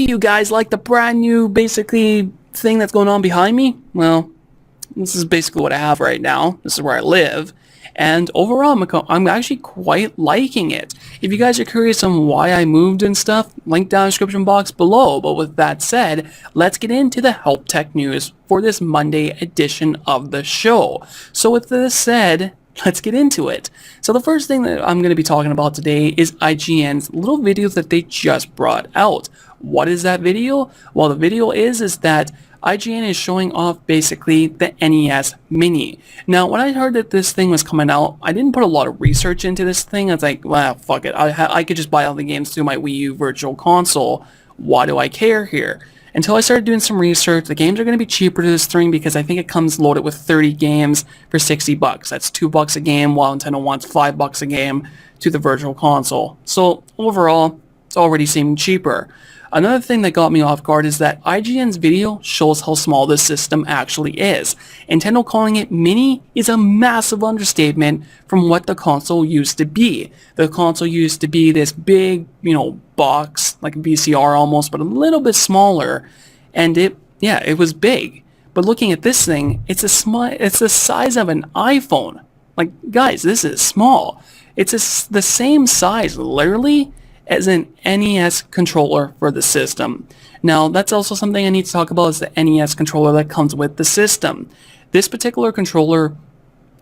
you guys like the brand new, basically, thing that's going on behind me? Well, this is basically what I have right now. This is where I live. And overall, I'm actually quite liking it. If you guys are curious on why I moved and stuff, link down in the description box below. But with that said, let's get into the Help Tech news for this Monday edition of the show. So with this said, let's get into it. So the first thing that I'm going to be talking about today is IGN's little video that they just brought out. What is that video? Well, the video is that IGN is showing off basically the NES Mini. Now, when I heard that this thing was coming out, I didn't put a lot of research into this thing. I was like, well, fuck it. I could just buy all the games through my Wii U Virtual Console. Why do I care here? Until I started doing some research, the games are going to be cheaper to this thing because I think it comes loaded with 30 games for 60 bucks. That's $2 a game, while Nintendo wants $5 a game to the Virtual Console. So overall, it's already seeming cheaper. Another thing that got me off guard is that IGN's video shows how small this system actually is. Nintendo calling it mini is a massive understatement from what the console used to be. The console used to be this big, box, like a VCR almost, but a little bit smaller. And it was big. But looking at this thing, it's the size of an iPhone. Like, guys, this is small. It's the same size, literally, as an NES controller for the system. Now, that's also something I need to talk about, is the NES controller that comes with the system. This particular controller,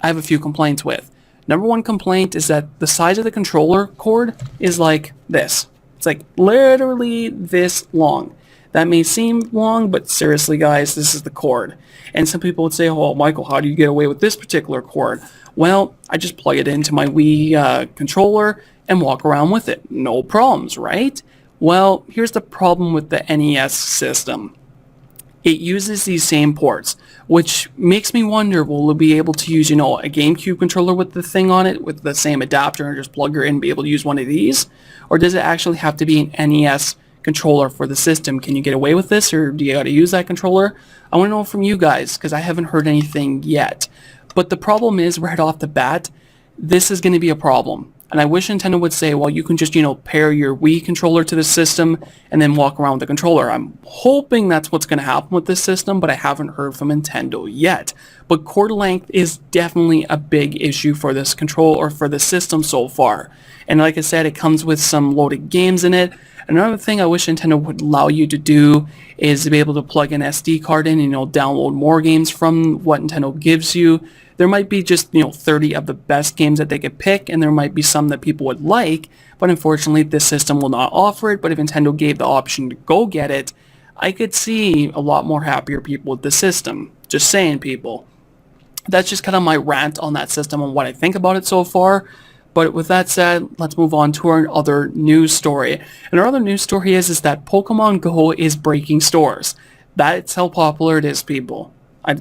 I have a few complaints with. Number one complaint is that the size of the controller cord is like this. It's like literally this long. That may seem long, but seriously, guys, this is the cord. And some people would say, oh, Michael, how do you get away with this particular cord? Well, I just plug it into my Wii controller and walk around with it. No problems, right? Well, here's the problem with the NES system. It uses these same ports, which makes me wonder, will it be able to use, a GameCube controller with the thing on it, with the same adapter, and just plug her in and be able to use one of these? Or does it actually have to be an NES controller for the system? Can you get away with this, or do you got to use that controller? I want to know from you guys, because I haven't heard anything yet. But the problem is, right off the bat, this is going to be a problem. And I wish Nintendo would say, well, you can just, pair your Wii controller to the system and then walk around with the controller. I'm hoping that's what's going to happen with this system, but I haven't heard from Nintendo yet. But cord length is definitely a big issue for this controller, or for the system so far. And like I said, it comes with some loaded games in it. Another thing I wish Nintendo would allow you to do is to be able to plug an SD card in and, download more games from what Nintendo gives you. There might be just, 30 of the best games that they could pick, and there might be some that people would like, but unfortunately this system will not offer it. But if Nintendo gave the option to go get it, I could see a lot more happier people with the system. Just saying, people. That's just kind of my rant on that system and what I think about it so far. But with that said, let's move on to our other news story. And our other news story is that Pokemon Go is breaking stores. That's how popular it is, people.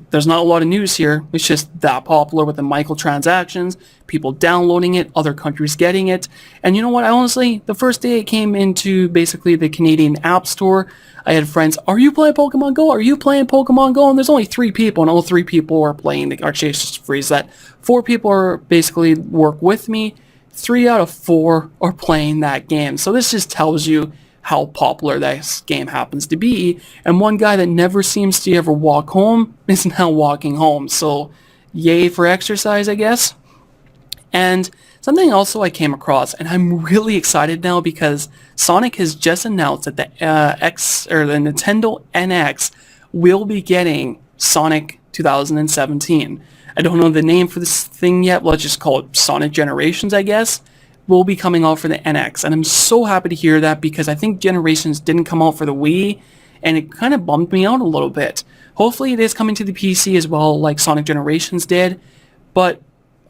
There's not a lot of news here. It's just that popular with the microtransactions, people downloading it, other countries getting it. And you know what? Honestly, the first day it came into basically the Canadian App Store, I had friends, are you playing Pokemon Go? Are you playing Pokemon Go? And there's only 3 people, and all 3 people are playing the Archaic Freeze. That 4 people are basically work with me. 3 out of 4 are playing that game. So this just tells you how popular this game happens to be. And one guy that never seems to ever walk home is now walking home. So yay for exercise, I guess. And something also I came across, and I'm really excited now because Sonic has just announced that the Nintendo NX will be getting Sonic 2017. I don't know the name for this thing yet. Let's just call it Sonic Generations, I guess. Will be coming out for the NX, and I'm so happy to hear that because I think Generations didn't come out for the Wii, and it kind of bummed me out a little bit. Hopefully it is coming to the PC as well, like Sonic Generations did, but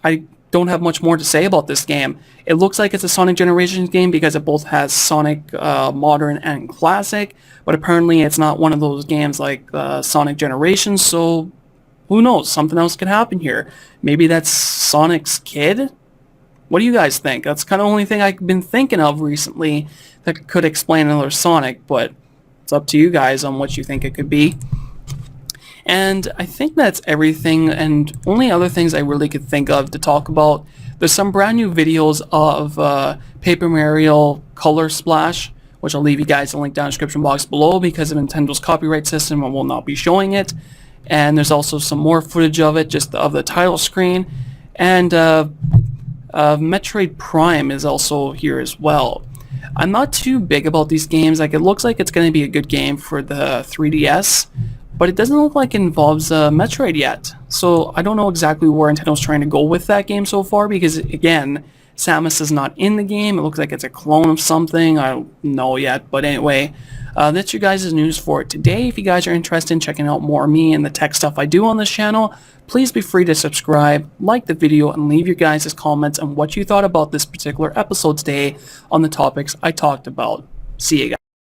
I don't have much more to say about this game. It looks like it's a Sonic Generations game because it both has Sonic Modern and Classic, but apparently it's not one of those games like Sonic Generations, so who knows, something else could happen here. Maybe that's Sonic's kid? What do you guys think? That's kind of the only thing I've been thinking of recently that could explain another Sonic, but it's up to you guys on what you think it could be. And I think that's everything, and only other things I really could think of to talk about. There's some brand new videos of Paper Mario Color Splash, which I'll leave you guys a link down in the description box below because of Nintendo's copyright system. I will not be showing it. And there's also some more footage of it, just of the title screen. And Metroid Prime is also here as well. I'm not too big about these games. Like, it looks like it's going to be a good game for the 3DS, but it doesn't look like it involves Metroid yet. So I don't know exactly where Nintendo's trying to go with that game so far, because again, Samus is not in the game. It looks like it's a clone of something. I don't know yet, but anyway, that's your guys' news for today. If you guys are interested in checking out more of me and the tech stuff I do on this channel, please be free to subscribe, like the video, and leave your guys' comments on what you thought about this particular episode today on the topics I talked about. See you guys.